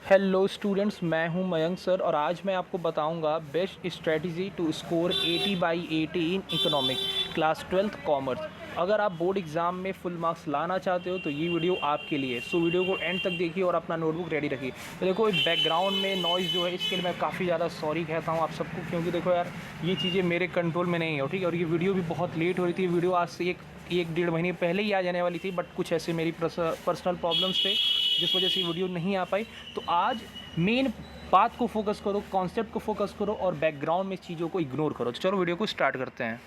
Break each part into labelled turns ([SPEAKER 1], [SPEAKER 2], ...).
[SPEAKER 1] Hello students, मैं हूं Mayank sir और आज मैं आपको बताऊंगा best strategy to score 80/80 in economic class 12th commerce. अगर आप बोर्ड एग्ज़ाम में फुल मार्क्स लाना चाहते हो तो ये वीडियो आपके लिए। सो वीडियो को एंड तक देखिए और अपना नोटबुक रेडी रखिए। तो देखो बैकग्राउंड में नॉइज़ जो है इसके लिए मैं काफ़ी ज़्यादा सॉरी कहता हूँ आप सबको, क्योंकि देखो यार ये चीज़ें मेरे कंट्रोल में नहीं है, ठीक है। और ये वीडियो भी बहुत लेट हो रही थी। वीडियो आज से एक डेढ़ महीने पहले ही आ जाने वाली थी, बट कुछ ऐसे मेरी पर्सनल प्रॉब्लम्स थे जिस वजह से वीडियो नहीं आ पाई। तो आज मेन बात को फोकस करो, कॉन्सेप्ट को फोकस करो और बैकग्राउंड में चीज़ों को इग्नोर करो। तो चलो वीडियो को स्टार्ट करते हैं।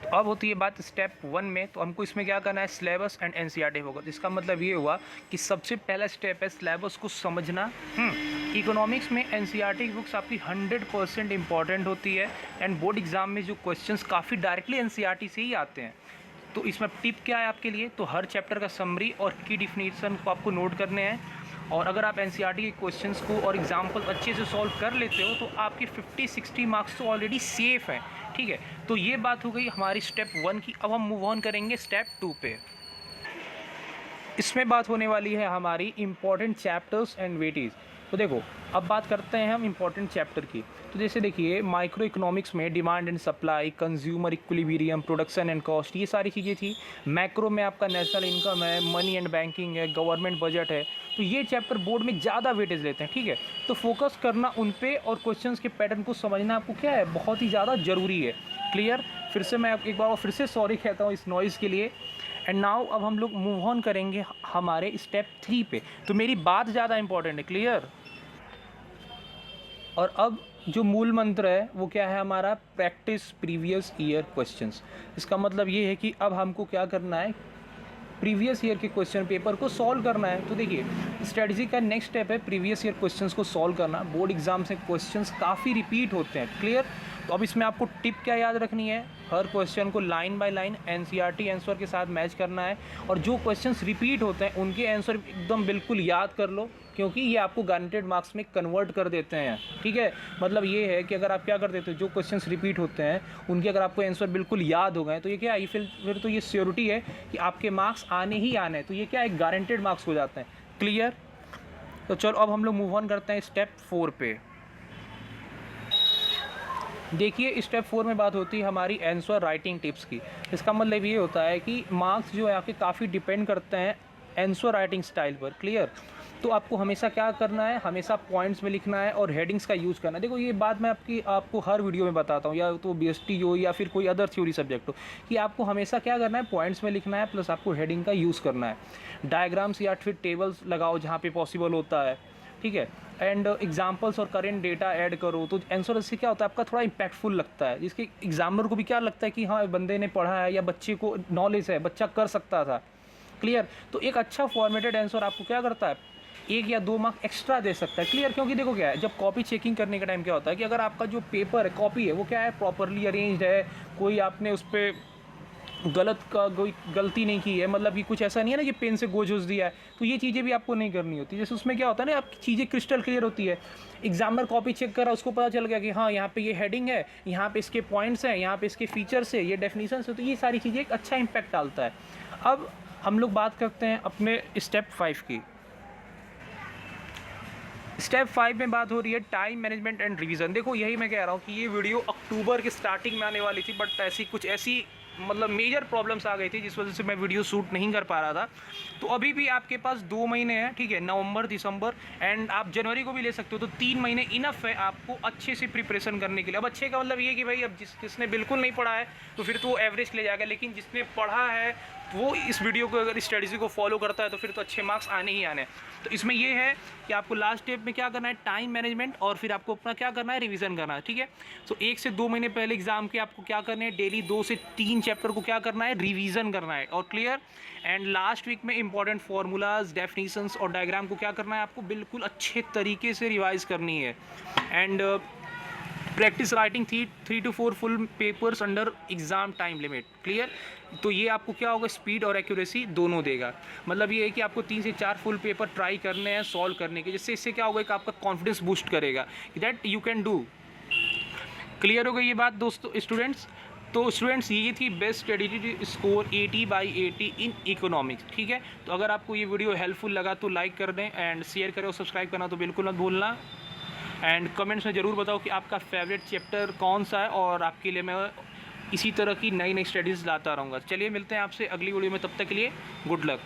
[SPEAKER 1] तो अब होती है बात स्टेप 1 में। तो हमको इसमें क्या करना है, सिलेबस एंड एनसीईआरटी फोकस। इसका मतलब ये हुआ कि सबसे पहला स्टेप है सिलेबस को समझना। इकोनॉमिक्स में एनसीईआरटी की बुक्स आपकी 100% इंपॉर्टेंट होती है एंड बोर्ड एग्जाम में जो क्वेश्चंस काफ़ी डायरेक्टली एनसीईआरटी से ही आते हैं। तो इसमें टिप क्या है आपके लिए, तो हर चैप्टर का समरी और की डिफिनीशन को आपको नोट करने हैं। और अगर आप एनसीईआरटी के क्वेश्चंस को और एग्जाम्पल अच्छे से सॉल्व कर लेते हो तो आपके 50-60 मार्क्स तो ऑलरेडी सेफ हैं, ठीक है। तो ये बात हो गई हमारी स्टेप 1 की। अब हम मूव ऑन करेंगे स्टेप 2 पे। इसमें बात होने वाली है हमारी इंपॉर्टेंट चैप्टर्स एंड वेटेज। तो देखो अब बात करते हैं हम इंपॉर्टेंट चैप्टर की। तो जैसे देखिए माइक्रो इकोनॉमिक्स में demand and supply, consumer equilibrium, production and cost, ये सारी चीज़ें थी। मैक्रो में आपका नेशनल इनकम है, मनी एंड बैंकिंग है, गवर्नमेंट बजट है। तो ये चैप्टर बोर्ड में ज़्यादा वेटेज लेते हैं, ठीक है। तो फोकस करना उन पे और क्वेश्चंस के पैटर्न को समझना आपको क्या है, बहुत ही ज़्यादा ज़रूरी है। क्लियर। फिर से मैं एक बार फिर से सॉरी कहता हूँ इस नॉइज़ के लिए। एंड नाउ अब हम लोग मूव ऑन करेंगे हमारे स्टेप 3 पे। तो मेरी बात ज़्यादा इंपॉर्टेंट है, क्लियर। और अब जो मूल मंत्र है वो क्या है हमारा, प्रैक्टिस प्रीवियस ईयर क्वेश्चंस। इसका मतलब ये है कि अब हमको क्या करना है, प्रीवियस ईयर के क्वेश्चन पेपर को सॉल्व करना है। तो देखिए स्ट्रेटजी का नेक्स्ट स्टेप है प्रीवियस ईयर क्वेश्चंस को सॉल्व करना। बोर्ड एग्जाम से क्वेश्चंस काफ़ी रिपीट होते हैं, क्लियर। तो अब इसमें आपको टिप क्या याद रखनी है, हर क्वेश्चन को line by line NCERT answer के साथ मैच करना है। और जो क्वेश्चंस रिपीट होते हैं उनके आंसर एकदम बिल्कुल याद कर लो, क्योंकि ये आपको गारंटेड मार्क्स में कन्वर्ट कर देते हैं, ठीक है। मतलब ये है कि अगर आप क्या कर देते हो, जो क्वेश्चंस रिपीट होते हैं उनके अगर आपको आंसर बिल्कुल याद हो गए तो ये क्या है, फिर तो ये श्योरिटी है कि आपके मार्क्स आने ही आने हैं। तो ये क्या है, गारंटेड मार्क्स हो जाते हैं, क्लियर। तो चलो अब हम लोग मूव ऑन करते हैं स्टेप 4 पे। देखिए स्टेप 4 में बात होती है हमारी आंसर राइटिंग टिप्स की। इसका मतलब ये होता है कि मार्क्स जो है आपके काफ़ी डिपेंड करते हैं आंसर राइटिंग स्टाइल पर, क्लियर। तो आपको हमेशा क्या करना है, हमेशा पॉइंट्स में लिखना है और हेडिंग्स का यूज़ करना है। देखो ये बात मैं आपको हर वीडियो में बताता हूँ, या तो बीएसटी हो या फिर कोई अदर थ्योरी सब्जेक्ट हो, कि आपको हमेशा क्या करना है, पॉइंट्स में लिखना है, प्लस आपको हेडिंग का यूज़ करना है। डायग्राम्स या फिर टेबल्स लगाओ जहाँ पे पॉसिबल होता है, ठीक है। एंड एग्जाम्पल्स और करेंट डेटा ऐड करो। तो आंसर इससे क्या होता है, आपका थोड़ा इंपैक्टफुल लगता है, जिसके एग्जामिनर को भी क्या लगता है कि हाँ बंदे ने पढ़ा है या बच्चे को नॉलेज है, बच्चा कर सकता था, क्लियर। तो एक अच्छा फॉर्मेटेड आंसर आपको क्या करता है, 1 या 2 मार्क एक्स्ट्रा दे सकता है, क्लियर। क्योंकि देखो क्या है, जब कॉपी चेकिंग करने का टाइम क्या होता है कि अगर आपका जो पेपर है, कॉपी है, वो क्या है, प्रॉपरली अरेंज्ड है, कोई आपने उस पर कोई गलती नहीं की है, मतलब कि कुछ ऐसा नहीं है ना कि पेन से गोज दिया है, तो ये चीज़ें भी आपको नहीं करनी होती। जैसे उसमें क्या होता है ना, आपकी चीज़ें क्रिस्टल क्लियर होती है। एग्जामिनर कॉपी चेक करा, उसको पता चल गया कि हाँ यहाँ पे ये हेडिंग है, यहाँ पे इसके पॉइंट्स हैं, यहाँ पे इसके फीचर्स है, ये डेफिनेशन है। तो ये सारी चीज़ें एक अच्छा इंपैक्ट डालता है। अब हम लोग बात करते हैं अपने स्टेप 5 की। स्टेप 5 में बात हो रही है टाइम मैनेजमेंट एंड रिवीजन। देखो यही मैं कह रहा हूँ कि ये वीडियो अक्टूबर के स्टार्टिंग में आने वाली थी, बट ऐसी मतलब मेजर प्रॉब्लम्स आ गई थी जिस वजह से मैं वीडियो शूट नहीं कर पा रहा था। तो अभी भी आपके पास 2 महीने हैं, ठीक है, नवंबर, दिसंबर एंड आप जनवरी को भी ले सकते हो। तो 3 महीने इनफ है आपको अच्छे से प्रिपरेशन करने के लिए। अब अच्छे का मतलब ये कि भाई अब जिसने बिल्कुल नहीं पढ़ा है तो फिर तो वो एवरेज ले जाएगा, लेकिन जिसने पढ़ा है वो इस वीडियो को अगर स्ट्रेटजी को फॉलो करता है तो फिर तो अच्छे मार्क्स आने ही आने हैं। तो इसमें ये है कि आपको लास्ट स्टेप में क्या करना है, टाइम मैनेजमेंट, और फिर आपको अपना क्या करना है, रिवीजन करना है, ठीक है। तो 1 से 2 महीने पहले एग्जाम के आपको क्या करना है, डेली 2 से 3 चैप्टर को क्या करना है, रिवीजन करना है, और क्लियर। एंड लास्ट वीक में इंपॉर्टेंट फॉर्मूलाज, डेफिनेशंस और डायग्राम को क्या करना है, आपको बिल्कुल अच्छे तरीके से रिवाइज करनी है। And practice writing 3 to 4 full papers under exam time limit, clear. तो ये आपको क्या होगा, स्पीड और एक्यूरेसी दोनों देगा। मतलब ये है कि आपको 3 से 4 फुल पेपर ट्राई करने हैं सॉल्व करने के, जिससे इससे क्या होगा कि आपका कॉन्फिडेंस बूस्ट करेगा that you can do. Clear हो गई ये बात दोस्तों, स्टूडेंट्स। तो स्टूडेंट्स ये थी best strategy to score 80/80 in economics, ठीक है। तो अगर आपको ये वीडियो हेल्पफुल लगा तो लाइक कर दें एंड शेयर करें और सब्सक्राइब करना तो बिल्कुल मत भूलना। एंड कमेंट्स में ज़रूर बताओ कि आपका फेवरेट चैप्टर कौन सा है, और आपके लिए मैं इसी तरह की नई नई स्टडीज़ लाता रहूँगा। चलिए मिलते हैं आपसे अगली वीडियो में, तब तक के लिए गुड लक।